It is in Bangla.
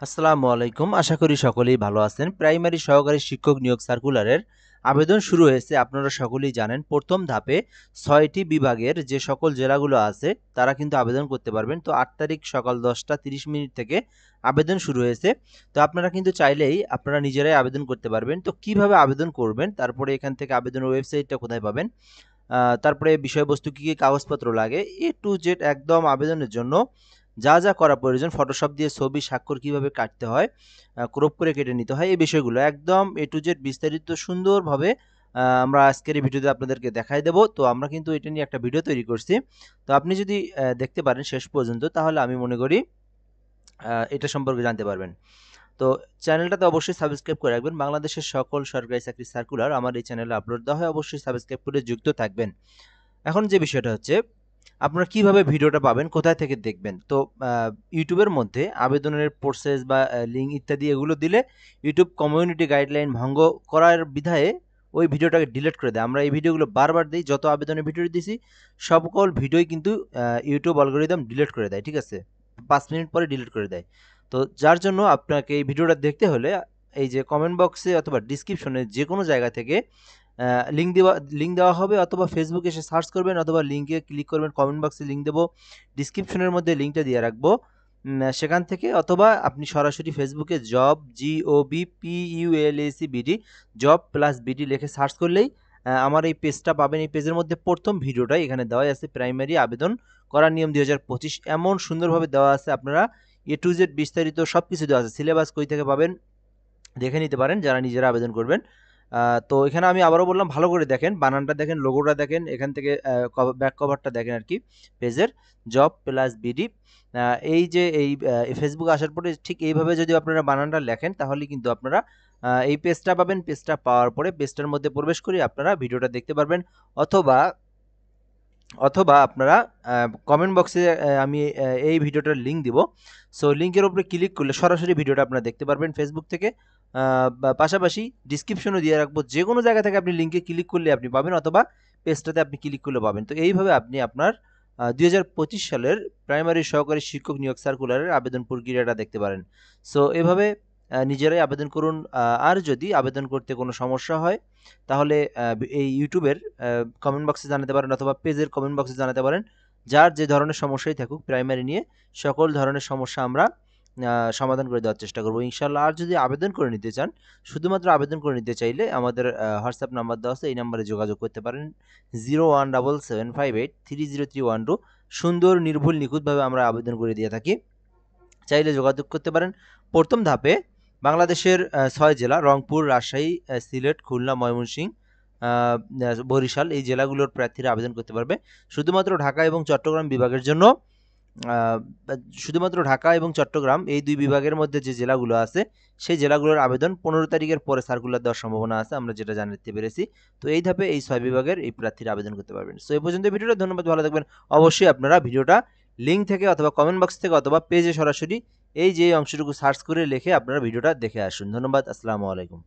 আসসালামু আলাইকুম। আশা করি সকলেই ভালো আছেন। প্রাইমারি সহকারী শিক্ষক নিয়োগ সার্কুলারের আবেদন শুরু হয়েছে। আপনারা সকলেই জানেন। প্রথম ধাপে ৬টি বিভাগের যে সকল জেলাগুলো আছে তারা কিন্তু আবেদন করতে পারবেন। তো ৮ তারিখ সকাল ১০টা ৩০ মিনিট থেকে আবেদন শুরু হয়েছে। তো আপনারা কিন্তু চাইলেই আপনারা নিজেরাই আবেদন করতে পারবেন। তো কিভাবে আবেদন করবেন, তারপরে এখান থেকে আবেদনের ওয়েবসাইটটা কোথায় পাবেন, তারপরে বিষয়বস্তু কী কী কাগজপত্র লাগে, এ টু জেড একদম আবেদনের জন্য যা যা করা প্রয়োজন, ফটোশপ দিয়ে ছবি স্বাক্ষর কিভাবে কাটতে হয়, ক্রপ করে কেটে নিতে হয়, এই বিষয়গুলো একদম এ টু জেড বিস্তারিত সুন্দরভাবে আমরা আজকের এই ভিডিওতে আপনাদেরকে দেখাই দেব। তো আমরা কিন্তু এটা নিয়ে একটা ভিডিও তৈরি করছি। তো আপনি যদি দেখতে পারেন শেষ পর্যন্ত, তাহলে আমি মনে করি এটা সম্পর্কে জানতে পারবেন। তো চ্যানেলটাতে অবশ্যই সাবস্ক্রাইব করে রাখবেন। বাংলাদেশের সকল সরকারি চাকরির সার্কুলার আমার এই চ্যানেলে আপলোড দেওয়া হয়, অবশ্যই সাবস্ক্রাইব করে যুক্ত থাকবেন। এখন যে বিষয়টা হচ্ছে, আপনারা কিভাবে ভিডিওটা পাবেন, কোথায় থেকে দেখবেন। তো ইউটিউবের মধ্যে আবেদনের প্রসেস বা লিঙ্ক ইত্যাদি এগুলো দিলে ইউটিউব কমিউনিটি গাইডলাইন ভঙ্গ করার বিধায়ে ওই ভিডিওটাকে ডিলিট করে দেয়। আমরা এই ভিডিওগুলো বারবার দিই, যত আবেদনের ভিডিও দিছি সকল ভিডিওই কিন্তু ইউটিউব অ্যালগরিদম ডিলিট করে দেয়, ঠিক আছে? ৫ মিনিট পরে ডিলিট করে দেয়। তো যার জন্য আপনাকে এই ভিডিওটা দেখতে হলে এই যে কমেন্ট বক্সে অথবা ডিসক্রিপশনে যে কোনো জায়গা থেকে লিঙ্ক দেওয়া হবে, অথবা ফেসবুকে এসে সার্চ করবেন, অথবা লিঙ্কে ক্লিক করবেন। কমেন্ট বক্সে লিঙ্ক দেবো, ডিসক্রিপশনের মধ্যে লিঙ্কটা দিয়ে রাখবো, সেখান থেকে, অথবা আপনি সরাসরি ফেসবুকে job GOBPULACBD job plus BD লিখে সার্চ করলেই আমার এই পেজটা পাবেন। এই পেজের মধ্যে প্রথম ভিডিওটাই এখানে দেওয়া আছে, প্রাইমারি আবেদন করার নিয়ম ২০২৫ এমন সুন্দরভাবে দেওয়া আছে। আপনারা এ টু জেড বিস্তারিত সব কিছু দেওয়া আছে। সিলেবাস কই থেকে পাবেন দেখে নিতে পারেন যারা নিজেরা আবেদন করবেন। তো এখানে আমি আবারও বললাম, ভালো করে দেখেন, বানানটা দেখেন, লোগোটা দেখেন, এখান থেকে ব্যাক কভারটা দেখেন আর কি পেজের, জব প্লাস বিডি। এই যে এই ফেসবুক আসার পরে ঠিক এইভাবে যদি আপনারা বানানটা লেখেন, তাহলে কিন্তু আপনারা এই পেজটা পাবেন। পেজটা পাওয়ার পরে পেজটার মধ্যে প্রবেশ করে আপনারা ভিডিওটা দেখতে পারবেন, অথবা অথবা আপনারা কমেন্ট বক্সে আমি এই ভিডিওটার লিঙ্ক দিব। সো লিঙ্কের উপরে ক্লিক করলে সরাসরি ভিডিওটা আপনারা দেখতে পারবেন ফেসবুক থেকে। পাশাপাশি ডিসক্রিপশনও দিয়ে রাখবো, যে কোনো জায়গা থেকে আপনি লিঙ্কে ক্লিক করলে আপনি পাবেন, অথবা পেজটাতে আপনি ক্লিক করলে পাবেন। তো এইভাবে আপনি আপনার ২০২৫ সালের প্রাইমারি সহকারী শিক্ষক নিয়োগ সার্কুলারের আবেদন প্রক্রিয়াটা দেখতে পারেন। সো এভাবে নিজেরাই আবেদন করুন। আর যদি আবেদন করতে কোনো সমস্যা হয়, তাহলে এই ইউটিউবের কমেন্ট বক্সে জানাতে পারেন, অথবা পেজের কমেন্ট বক্সে জানাতে পারেন। যার যে ধরনের সমস্যাই থাকুক প্রাইমারি নিয়ে, সকল ধরনের সমস্যা আমরা সমাধান করে দেওয়ার চেষ্টা করব ইনশাল্লাহ। আর যদি আবেদন করে নিতে চান, শুধুমাত্র আবেদন করে নিতে চাইলে আমাদের হোয়াটসঅ্যাপ নাম্বার দেওয়া আছে, এই নাম্বারে যোগাযোগ করতে পারেন। 017758303112। সুন্দর, নির্ভুল, নিখুঁতভাবে আমরা আবেদন করে দিয়ে থাকি। চাইলে যোগাযোগ করতে পারেন। প্রথম ধাপে বাংলাদেশের ৬ জেলা, রংপুর, রাজশাহী, সিলেট, খুলনা, ময়মনসিংহ, বরিশাল, এই জেলাগুলোর প্রার্থীরা আবেদন করতে পারবে। শুধুমাত্র ঢাকা এবং চট্টগ্রাম বিভাগের জন্য, শুধুমাত্র ঢাকা এবং চট্টগ্রাম এই দুই বিভাগের মধ্যে যে জেলাগুলো আছে, সেই জেলাগুলোর আবেদন ১৫ তারিখের পরে সার্কুলার দেওয়ার সম্ভাবনা আছে, আমরা যেটা জানতে পেরেছি। তো এই ধাপে এই ৬ বিভাগের এই প্রার্থীরা আবেদন করতে পারবেন। সো এই পর্যন্ত ভিডিওটা, ধন্যবাদ, ভালো থাকবেন। অবশ্যই আপনারা ভিডিওটা লিঙ্ক থেকে, অথবা কমেন্ট বক্স থেকে, অথবা পেজে সরাসরি এই যে অংশটুকু সার্চ করে লিখে আপনারা ভিডিওটা দেখে আসুন। ধন্যবাদ। আসসালামু আলাইকুম।